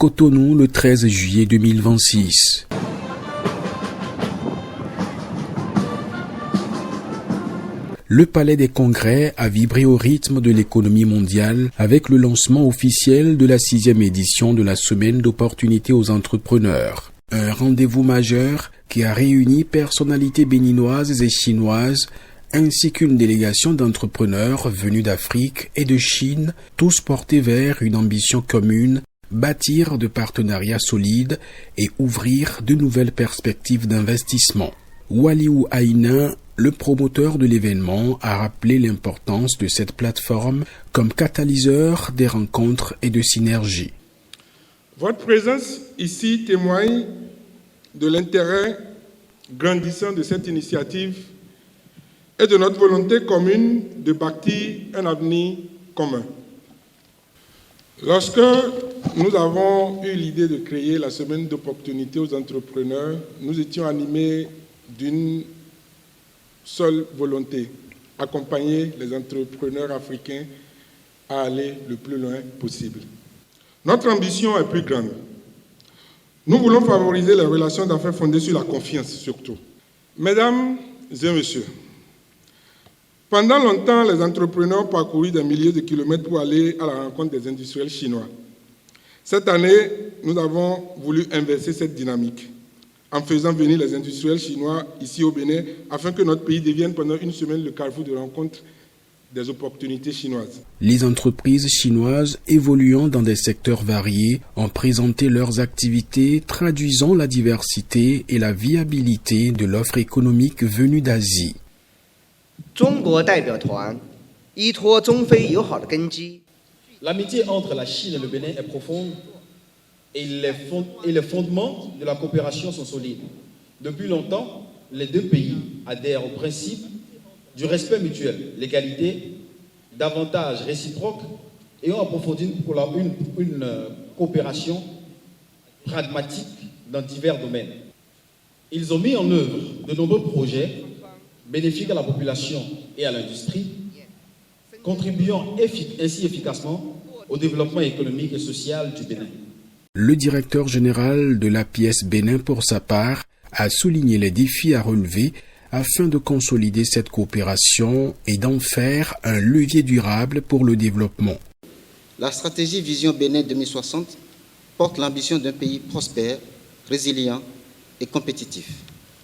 Cotonou le 13 juillet 2026. Le Palais des Congrès a vibré au rythme de l'économie mondiale avec le lancement officiel de la 6e édition de la Semaine d'opportunités aux entrepreneurs. Un rendez-vous majeur qui a réuni personnalités béninoises et chinoises ainsi qu'une délégation d'entrepreneurs venus d'Afrique et de Chine, tous portés vers une ambition commune, bâtir de partenariats solides et ouvrir de nouvelles perspectives d'investissement. Waliou Aïna, le promoteur de l'événement, a rappelé l'importance de cette plateforme comme catalyseur des rencontres et de synergies. Votre présence ici témoigne de l'intérêt grandissant de cette initiative et de notre volonté commune de bâtir un avenir commun. Lorsque nous avons eu l'idée de créer la semaine d'opportunités aux entrepreneurs, nous étions animés d'une seule volonté, accompagner les entrepreneurs africains à aller le plus loin possible. Notre ambition est plus grande. Nous voulons favoriser les relations d'affaires fondées sur la confiance surtout. Mesdames et messieurs, pendant longtemps, les entrepreneurs parcoururent des milliers de kilomètres pour aller à la rencontre des industriels chinois. Cette année, nous avons voulu inverser cette dynamique en faisant venir les industriels chinois ici au Bénin afin que notre pays devienne pendant une semaine le carrefour de rencontre des opportunités chinoises. Les entreprises chinoises évoluant dans des secteurs variés ont présenté leurs activités traduisant la diversité et la viabilité de l'offre économique venue d'Asie. L'amitié entre la Chine et le Bénin est profonde et les fondements de la coopération sont solides. Depuis longtemps, les deux pays adhèrent au principe du respect mutuel, l'égalité, d'avantages réciproques et ont approfondi une coopération pragmatique dans divers domaines. Ils ont mis en œuvre de nombreux projets bénéfiques à la population et à l'industrie, contribuant ainsi efficacement au développement économique et social du Bénin. Le directeur général de l'APS Bénin, pour sa part, a souligné les défis à relever afin de consolider cette coopération et d'en faire un levier durable pour le développement. La stratégie Vision Bénin 2060 porte l'ambition d'un pays prospère, résilient et compétitif,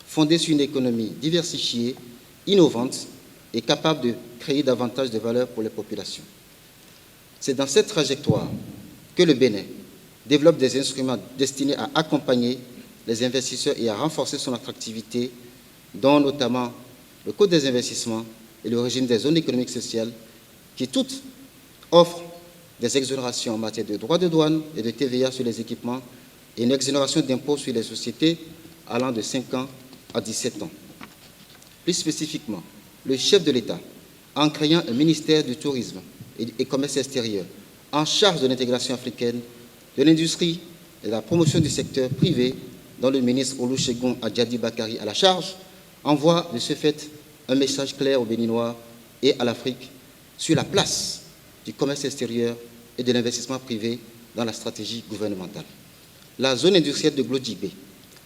fondé sur une économie diversifiée, innovante et capable de créer davantage de valeur pour les populations. C'est dans cette trajectoire que le Bénin développe des instruments destinés à accompagner les investisseurs et à renforcer son attractivité, dont notamment le Code des investissements et le régime des zones économiques sociales, qui toutes offrent des exonérations en matière de droits de douane et de TVA sur les équipements et une exonération d'impôts sur les sociétés allant de 5 ans à 17 ans. Plus spécifiquement, le chef de l'État, en créant un ministère du tourisme et commerce extérieur en charge de l'intégration africaine, de l'industrie et de la promotion du secteur privé, dont le ministre Olusegun Adjadi Bakari à la charge, envoie de ce fait un message clair aux Béninois et à l'Afrique sur la place du commerce extérieur et de l'investissement privé dans la stratégie gouvernementale. La zone industrielle de Glodjibé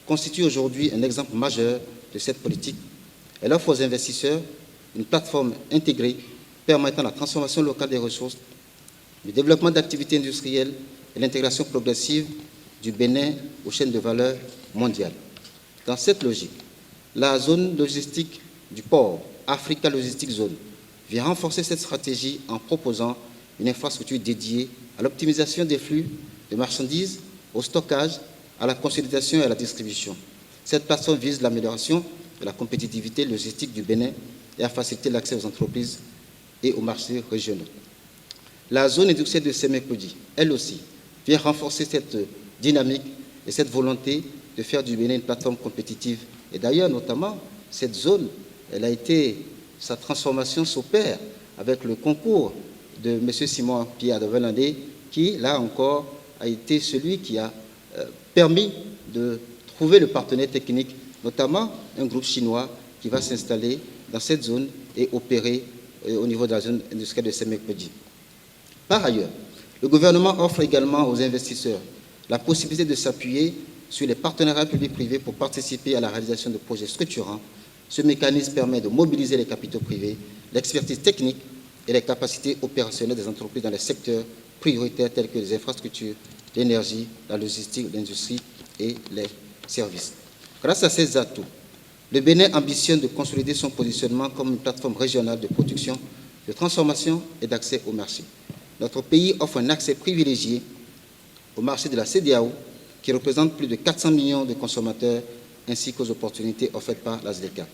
constitue aujourd'hui un exemple majeur de cette politique. Elle offre aux investisseurs une plateforme intégrée permettant la transformation locale des ressources, le développement d'activités industrielles et l'intégration progressive du Bénin aux chaînes de valeur mondiales. Dans cette logique, la zone logistique du port, Africa Logistic Zone, vient renforcer cette stratégie en proposant une infrastructure dédiée à l'optimisation des flux de marchandises, au stockage, à la consolidation et à la distribution. Cette plateforme vise l'amélioration de la compétitivité logistique du Bénin et à faciliter l'accès aux entreprises et aux marchés régionaux. La zone industrielle de Sémécodi, elle aussi, vient renforcer cette dynamique et cette volonté de faire du Bénin une plateforme compétitive. Et d'ailleurs, notamment, cette zone, sa transformation s'opère avec le concours de M. Simon Pierre de Valandé, qui, là encore, a été celui qui a permis de trouver le partenaire technique, notamment un groupe chinois qui va s'installer dans cette zone et opérer au niveau de la zone industrielle de Sémécodi. Par ailleurs, le gouvernement offre également aux investisseurs la possibilité de s'appuyer sur les partenariats publics-privés pour participer à la réalisation de projets structurants. Ce mécanisme permet de mobiliser les capitaux privés, l'expertise technique et les capacités opérationnelles des entreprises dans les secteurs prioritaires tels que les infrastructures, l'énergie, la logistique, l'industrie et les services. Grâce à ces atouts, le Bénin ambitionne de consolider son positionnement comme une plateforme régionale de production, de transformation et d'accès au marché. Notre pays offre un accès privilégié au marché de la CEDEAO, qui représente plus de 400 millions de consommateurs, ainsi qu'aux opportunités offertes par la SDECA.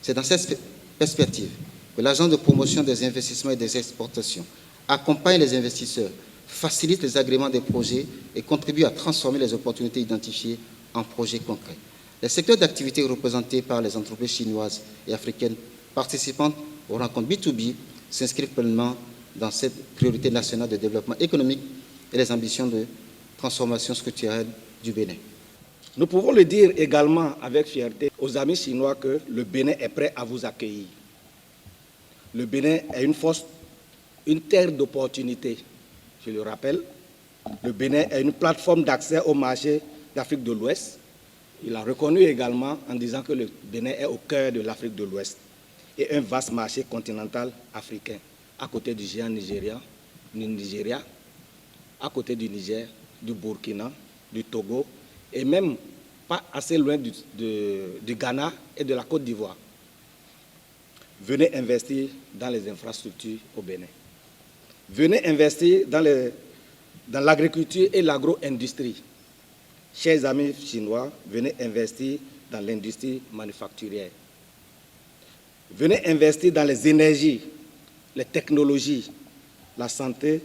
C'est dans cette perspective que l'Agence de promotion des investissements et des exportations accompagne les investisseurs, facilite les agréments des projets et contribue à transformer les opportunités identifiées en projets concrets. Les secteurs d'activité représentés par les entreprises chinoises et africaines participantes aux rencontres B2B s'inscrivent pleinement dans cette priorité nationale de développement économique et les ambitions de transformation structurelle du Bénin. Nous pouvons le dire également avec fierté aux amis chinois que le Bénin est prêt à vous accueillir. Le Bénin est une terre d'opportunités. Je le rappelle, le Bénin est une plateforme d'accès au marché d'Afrique de l'Ouest. Il a reconnu également en disant que le Bénin est au cœur de l'Afrique de l'Ouest et un vaste marché continental africain, à côté du géant Nigeria, à côté du Niger, du Burkina, du Togo, et même pas assez loin du Ghana et de la Côte d'Ivoire. Venez investir dans les infrastructures au Bénin. Venez investir dans l'agriculture et l'agro-industrie. Chers amis chinois, venez investir dans l'industrie manufacturière. Venez investir dans les énergies, les technologies, la santé,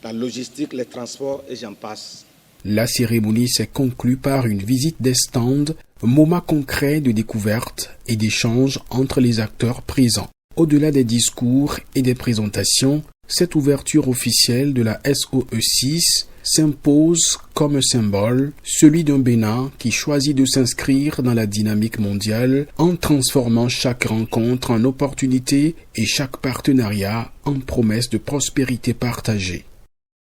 la logistique, les transports et j'en passe. La cérémonie s'est conclue par une visite des stands, moment concret de découverte et d'échange entre les acteurs présents. Au-delà des discours et des présentations, cette ouverture officielle de la SOE6 s'impose comme un symbole, celui d'un Bénin qui choisit de s'inscrire dans la dynamique mondiale en transformant chaque rencontre en opportunité et chaque partenariat en promesse de prospérité partagée.